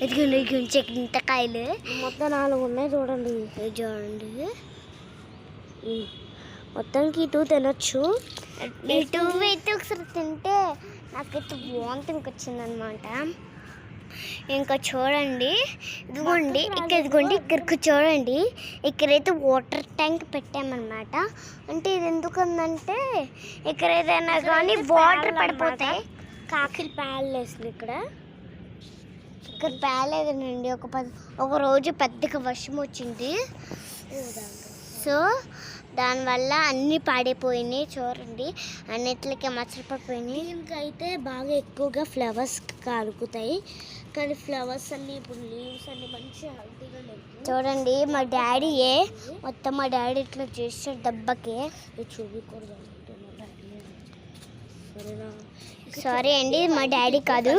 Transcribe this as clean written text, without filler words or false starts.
ఇదిగోండి చింతకాయలు మొత్తం 4 ఉన్నాయి చూడండి. చూడండి మొత్తానికి 2 తినొచ్చు. ఇటు ఒకసారి తింటే నాకైతే వామిటింగ్ వచ్చిందనమాట. ఇంకా చూడండి ఇదిగోండి ఇక్కడికి చూడండి, ఇక్కడైతే వాటర్ ట్యాంక్ పెట్టామన్నమాట. అంటే ఇది ఎందుకందంటే ఇక్కడ ఏదైనా కానీ వాటర్ పడిపోతాయి. కాకిలు ప్యాళ్ళు వేసింది ఇక్కడ పేలేదండి. ఒక రోజు పెద్దగా వర్షం వచ్చింది, సో దానివల్ల అన్నీ పాడైపోయినాయి. చూడండి అన్నిటికీ మచ్చలు పడిపోయినాయి. దీనికైతే బాగా ఎక్కువగా ఫ్లవర్స్ కాలుకుతాయి, కానీ ఫ్లవర్స్ అన్ని ఇప్పుడు లీవ్స్ అన్ని మంచిగా హెల్తీగా లేవు. చూడండి మా డాడీ మొత్తం మా డాడీ ఇట్లా చేసాడు దెబ్బకి. చూడకూడదు అంటే మా డాడీ. సారీ అండి, మా డాడీ కాదు.